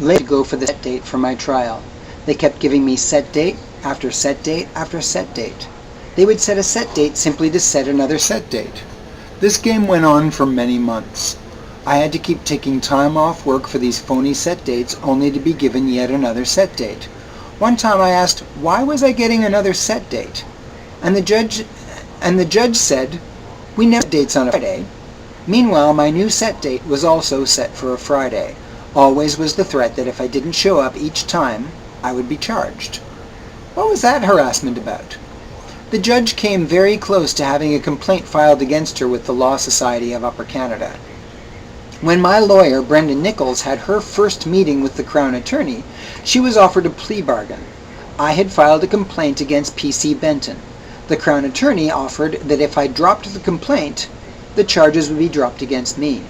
late to go for the set date for my trial. They kept giving me set date after set date after set date. They would set a set date simply to set another set date. This game went on for many months. I had to keep taking time off work for these phony set dates only to be given yet another set date. One time I asked, why was I getting another set date? And the judge said, we never set dates on a Friday. Meanwhile, my new set date was also set for a Friday. Always was the threat that if I didn't show up each time, I would be charged. What was that harassment about? The judge came very close to having a complaint filed against her with the Law Society of Upper Canada. When my lawyer, Brenda Nichols, had her first meeting with the Crown Attorney, she was offered a plea bargain. I had filed a complaint against P.C. Benton. The Crown Attorney offered that if I dropped the complaint, the charges would be dropped against me.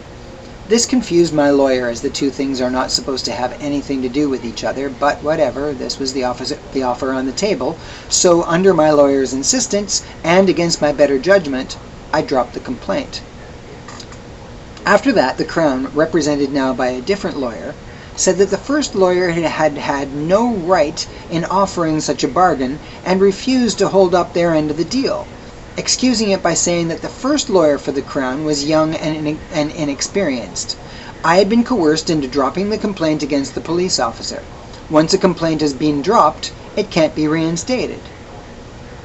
This confused my lawyer, as the two things are not supposed to have anything to do with each other, but whatever, this was the offer on the table, so under my lawyer's insistence, and against my better judgment, I dropped the complaint. After that, the Crown, represented now by a different lawyer, said that the first lawyer had no right in offering such a bargain and refused to hold up their end of the deal, excusing it by saying that the first lawyer for the Crown was young and inexperienced. I had been coerced into dropping the complaint against the police officer. Once a complaint has been dropped, it can't be reinstated.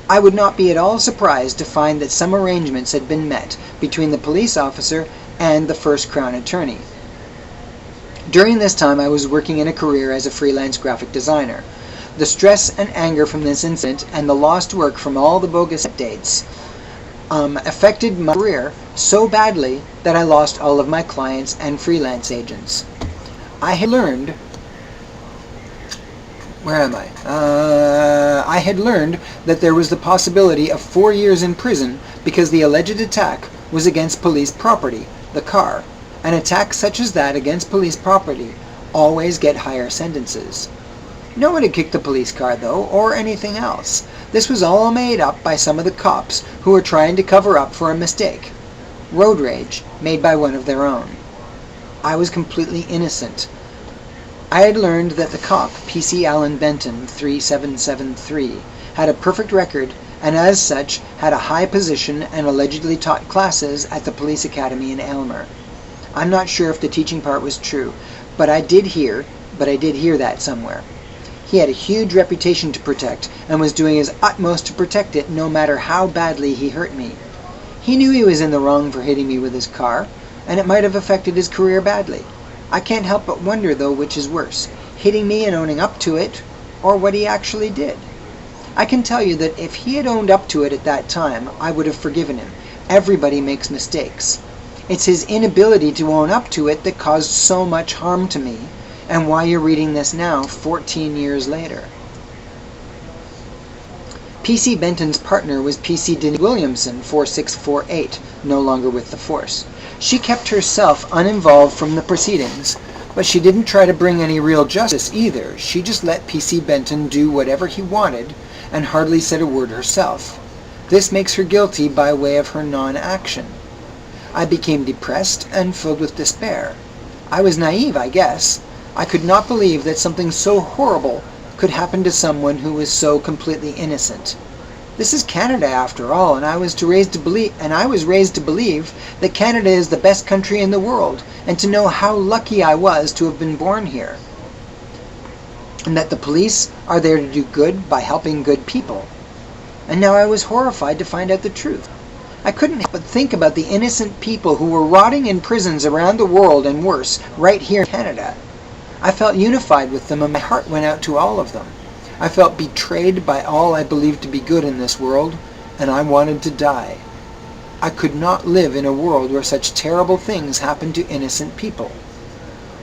I would not be at all surprised to find that some arrangements had been met between the police officer and the first Crown Attorney. During this time, I was working in a career as a freelance graphic designer. The stress and anger from this incident and the lost work from all the bogus dates affected my career so badly that I lost all of my clients and freelance agents. I had learned I had learned that there was the possibility of 4 years in prison because the alleged attack was against police property, the car. An attack such as that against police property always get higher sentences. No one had kicked the police car, though, or anything else. This was all made up by some of the cops who were trying to cover up for a mistake. Road rage made by one of their own. I was completely innocent. I had learned that the cop, P.C. Allen Benton, 3773, had a perfect record and as such had a high position and allegedly taught classes at the police academy in Aylmer. I'm not sure if the teaching part was true, but I did hear that somewhere. He had a huge reputation to protect and was doing his utmost to protect it no matter how badly he hurt me. He knew he was in the wrong for hitting me with his car, and it might have affected his career badly. I can't help but wonder, though, which is worse, hitting me and owning up to it, or what he actually did. I can tell you that if he had owned up to it at that time, I would have forgiven him. Everybody makes mistakes. It's his inability to own up to it that caused so much harm to me, and why you're reading this now, 14 years later. P.C. Benton's partner was P.C. Denise Williamson, 4648, no longer with the force. She kept herself uninvolved from the proceedings, but she didn't try to bring any real justice either. She just let P.C. Benton do whatever he wanted and hardly said a word herself. This makes her guilty by way of her non-action. I became depressed and filled with despair. I was naive, I guess. I could not believe that something so horrible could happen to someone who was so completely innocent. This is Canada after all, and I was raised to believe that Canada is the best country in the world, and to know how lucky I was to have been born here. And that the police are there to do good by helping good people. And now I was horrified to find out the truth. I couldn't help but think about the innocent people who were rotting in prisons around the world and worse, right here in Canada. I felt unified with them and my heart went out to all of them. I felt betrayed by all I believed to be good in this world, and I wanted to die. I could not live in a world where such terrible things happened to innocent people.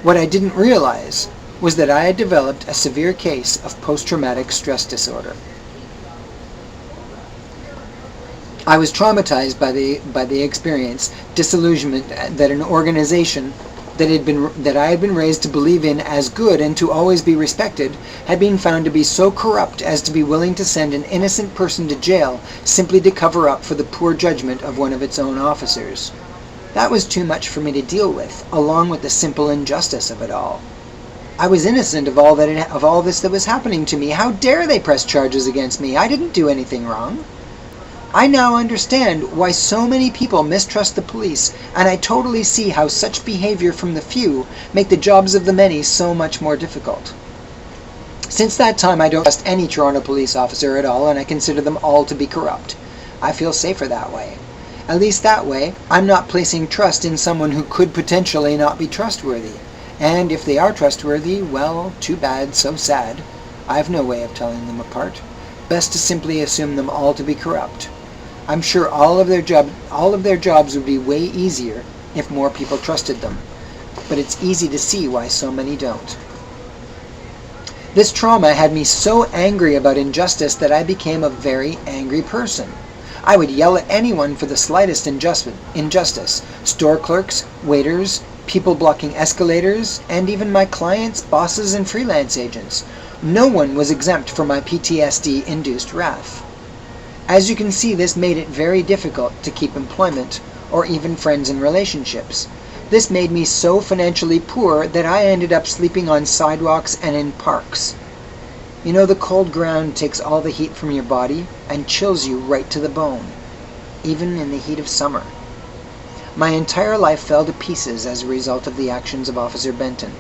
What I didn't realize was that I had developed a severe case of post-traumatic stress disorder. I was traumatized by the experience, disillusionment that an organization that I had been raised to believe in as good and to always be respected had been found to be so corrupt as to be willing to send an innocent person to jail simply to cover up for the poor judgment of one of its own officers. That was too much for me to deal with, along with the simple injustice of it all. I was innocent of all this that was happening to me. How dare they press charges against me? I didn't do anything wrong. I now understand why so many people mistrust the police, and I totally see how such behavior from the few make the jobs of the many so much more difficult. Since that time, I don't trust any Toronto police officer at all, and I consider them all to be corrupt. I feel safer that way. At least that way, I'm not placing trust in someone who could potentially not be trustworthy. And if they are trustworthy, well, too bad, so sad. I've no way of telling them apart. Best to simply assume them all to be corrupt. I'm sure all of their jobs would be way easier if more people trusted them. But it's easy to see why so many don't. This trauma had me so angry about injustice that I became a very angry person. I would yell at anyone for the slightest injustice. Store clerks, waiters, people blocking escalators, and even my clients, bosses, and freelance agents. No one was exempt from my PTSD-induced wrath. As you can see, this made it very difficult to keep employment or even friends and relationships. This made me so financially poor that I ended up sleeping on sidewalks and in parks. You know, the cold ground takes all the heat from your body and chills you right to the bone, even in the heat of summer. My entire life fell to pieces as a result of the actions of Officer Benton.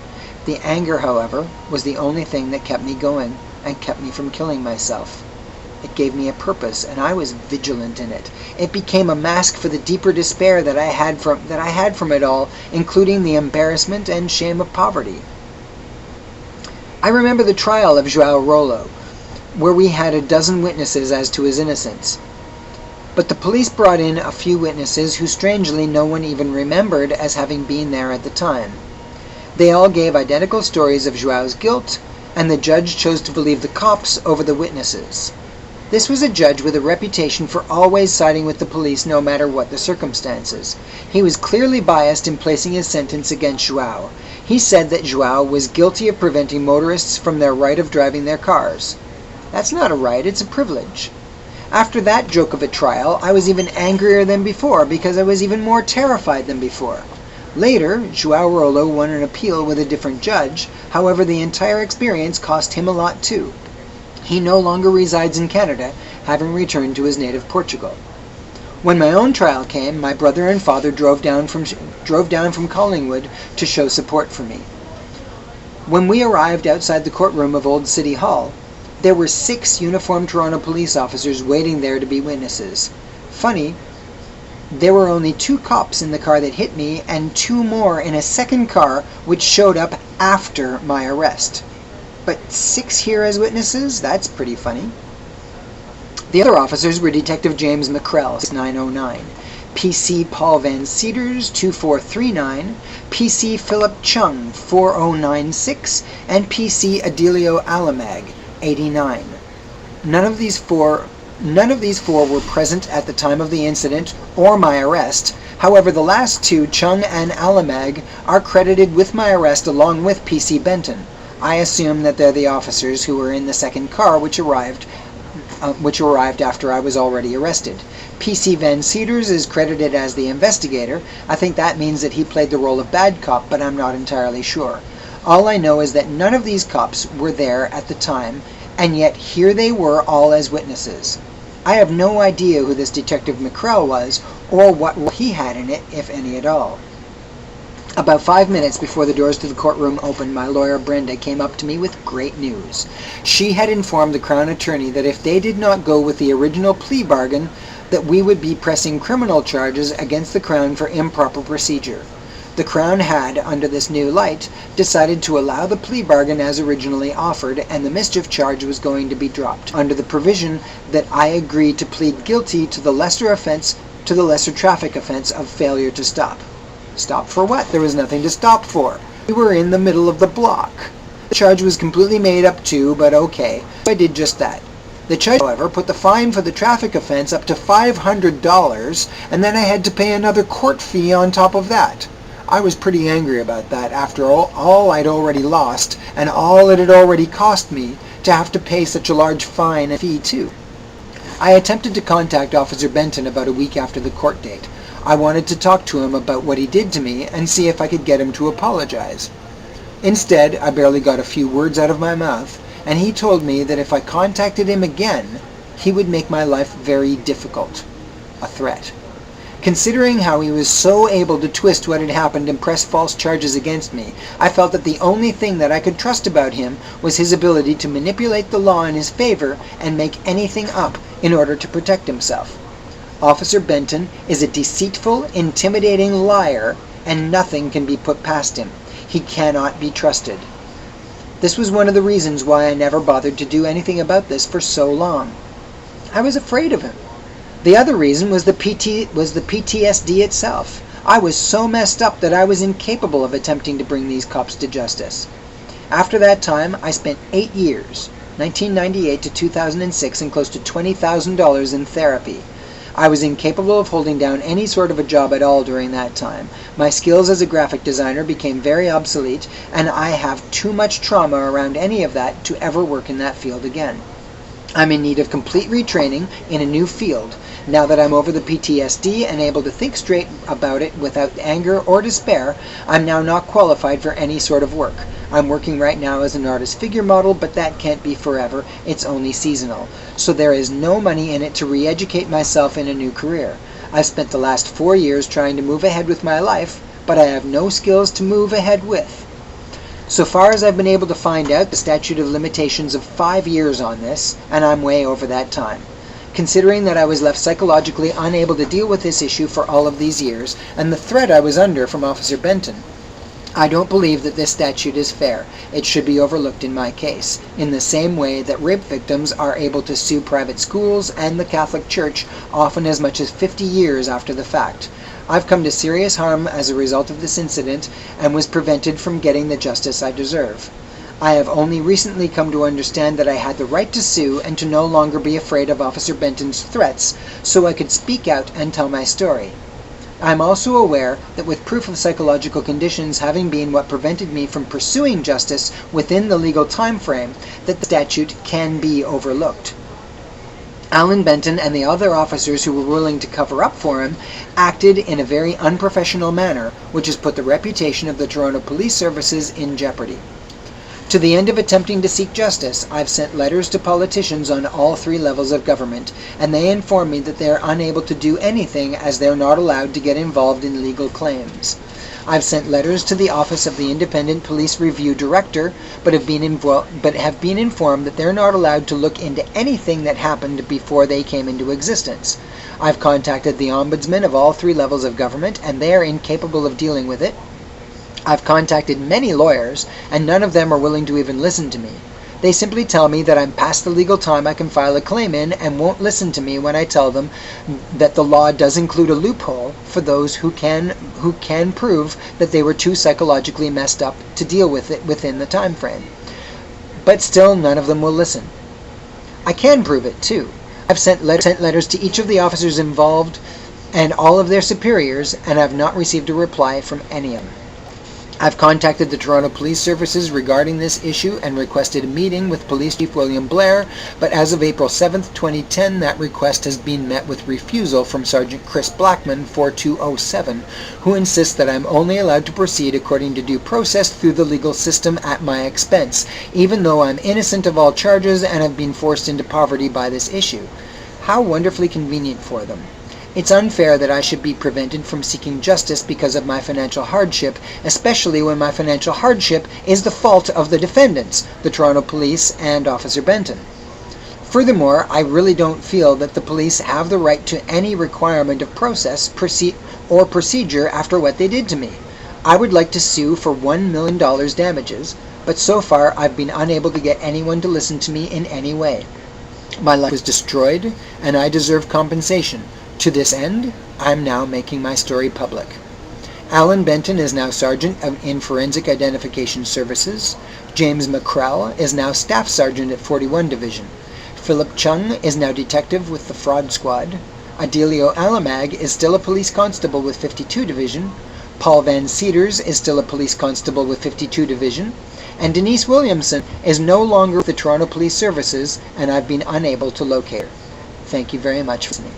The anger, however, was the only thing that kept me going and kept me from killing myself. It gave me a purpose, and I was vigilant in it. It became a mask for the deeper despair that I had from it all, including the embarrassment and shame of poverty. I remember the trial of João Rollo, where we had a dozen witnesses as to his innocence. But the police brought in a few witnesses who strangely no one even remembered as having been there at the time. They all gave identical stories of João's guilt, and the judge chose to believe the cops over the witnesses. This was a judge with a reputation for always siding with the police no matter what the circumstances. He was clearly biased in placing his sentence against João. He said that João was guilty of preventing motorists from their right of driving their cars. That's not a right, it's a privilege. After that joke of a trial, I was even angrier than before because I was even more terrified than before. Later, João Rollo won an appeal with a different judge. However, the entire experience cost him a lot too. He no longer resides in Canada, having returned to his native Portugal. When my own trial came, my brother and father drove down from Collingwood to show support for me. When we arrived outside the courtroom of Old City Hall, there were 6 uniformed Toronto police officers waiting there to be witnesses. Funny, there were only 2 cops in the car that hit me and 2 more in a second car which showed up after my arrest. But 6 here as witnesses? That's pretty funny. The other officers were Detective James McCrell, 6909, PC Paul Van Cedars, 2439, PC Philip Chung, 4096, and PC Adelio Alamag, 89. None of these four were present at the time of the incident or my arrest. However, the last 2, Chung and Alamag, are credited with my arrest along with PC Benton. I assume that they're the officers who were in the second car which arrived after I was already arrested. PC Van Cedars is credited as the investigator. I think that means that he played the role of bad cop, but I'm not entirely sure. All I know is that none of these cops were there at the time, and yet here they were all as witnesses. I have no idea who this Detective McCrell was, or what role he had in it, if any at all. About 5 minutes before the doors to the courtroom opened, my lawyer Brenda came up to me with great news. She had informed the Crown Attorney that if they did not go with the original plea bargain, that we would be pressing criminal charges against the Crown for improper procedure. The Crown had, under this new light, decided to allow the plea bargain as originally offered, and the mischief charge was going to be dropped, under the provision that I agreed to plead guilty to the lesser traffic offense of failure to stop. Stop for what? There was nothing to stop for. We were in the middle of the block. The charge was completely made up too, but okay. I did just that. The judge, however, put the fine for the traffic offense up to $500, and then I had to pay another court fee on top of that. I was pretty angry about that. After all I'd already lost, and all it had already cost me, to have to pay such a large fine and fee too. I attempted to contact Officer Benton about a week after the court date. I wanted to talk to him about what he did to me and see if I could get him to apologize. Instead, I barely got a few words out of my mouth, and he told me that if I contacted him again, he would make my life very difficult. A threat. Considering how he was so able to twist what had happened and press false charges against me, I felt that the only thing that I could trust about him was his ability to manipulate the law in his favor and make anything up in order to protect himself. Officer Benton is a deceitful, intimidating liar, and nothing can be put past him. He cannot be trusted. This was one of the reasons why I never bothered to do anything about this for so long. I was afraid of him. The other reason was the PTSD itself. I was so messed up that I was incapable of attempting to bring these cops to justice. After that time, I spent 8 years, 1998 to 2006, and close to $20,000 in therapy. I was incapable of holding down any sort of a job at all during that time. My skills as a graphic designer became very obsolete, and I have too much trauma around any of that to ever work in that field again. I'm in need of complete retraining in a new field. Now that I'm over the PTSD and able to think straight about it without anger or despair, I'm now not qualified for any sort of work. I'm working right now as an artist figure model, but that can't be forever. It's only seasonal. So there is no money in it to re-educate myself in a new career. I've spent the last 4 years trying to move ahead with my life, but I have no skills to move ahead with. So far as I've been able to find out, the statute of limitations of 5 years on this, and I'm way over that time. Considering that I was left psychologically unable to deal with this issue for all of these years, and the threat I was under from Officer Benton, I don't believe that this statute is fair. It should be overlooked in my case, in the same way that rape victims are able to sue private schools and the Catholic Church often as much as 50 years after the fact. I've come to serious harm as a result of this incident and was prevented from getting the justice I deserve. I have only recently come to understand that I had the right to sue and to no longer be afraid of Officer Benton's threats, so I could speak out and tell my story. I am also aware that with proof of psychological conditions having been what prevented me from pursuing justice within the legal time frame, that the statute can be overlooked. Alan Benton and the other officers who were willing to cover up for him acted in a very unprofessional manner, which has put the reputation of the Toronto Police Services in jeopardy. To the end of attempting to seek justice, I've sent letters to politicians on all 3 levels of government, and they inform me that they are unable to do anything as they're not allowed to get involved in legal claims. I've sent letters to the Office of the Independent Police Review Director, but have been informed that they're not allowed to look into anything that happened before they came into existence. I've contacted the Ombudsman of all 3 levels of government, and they are incapable of dealing with it. I've contacted many lawyers, and none of them are willing to even listen to me. They simply tell me that I'm past the legal time I can file a claim in and won't listen to me when I tell them that the law does include a loophole for those who can prove that they were too psychologically messed up to deal with it within the time frame. But still, none of them will listen. I can prove it, too. I've sent letters to each of the officers involved and all of their superiors, and I've not received a reply from any of them. I've contacted the Toronto Police Services regarding this issue and requested a meeting with Police Chief William Blair, but as of April 7, 2010, that request has been met with refusal from Sergeant Chris Blackman, 4207, who insists that I'm only allowed to proceed according to due process through the legal system at my expense, even though I'm innocent of all charges and have been forced into poverty by this issue. How wonderfully convenient for them. It's unfair that I should be prevented from seeking justice because of my financial hardship, especially when my financial hardship is the fault of the defendants, the Toronto Police and Officer Benton. Furthermore, I really don't feel that the police have the right to any requirement of procedure after what they did to me. I would like to sue for $1 million damages, but so far I've been unable to get anyone to listen to me in any way. My life was destroyed, and I deserve compensation. To this end, I'm now making my story public. Alan Benton is now Sergeant in Forensic Identification Services. James McCrell is now Staff Sergeant at 41 Division. Philip Chung is now Detective with the Fraud Squad. Adelio Alamag is still a Police Constable with 52 Division. Paul Van Cedars is still a Police Constable with 52 Division. And Denise Williamson is no longer with the Toronto Police Services, and I've been unable to locate her. Thank you very much for listening.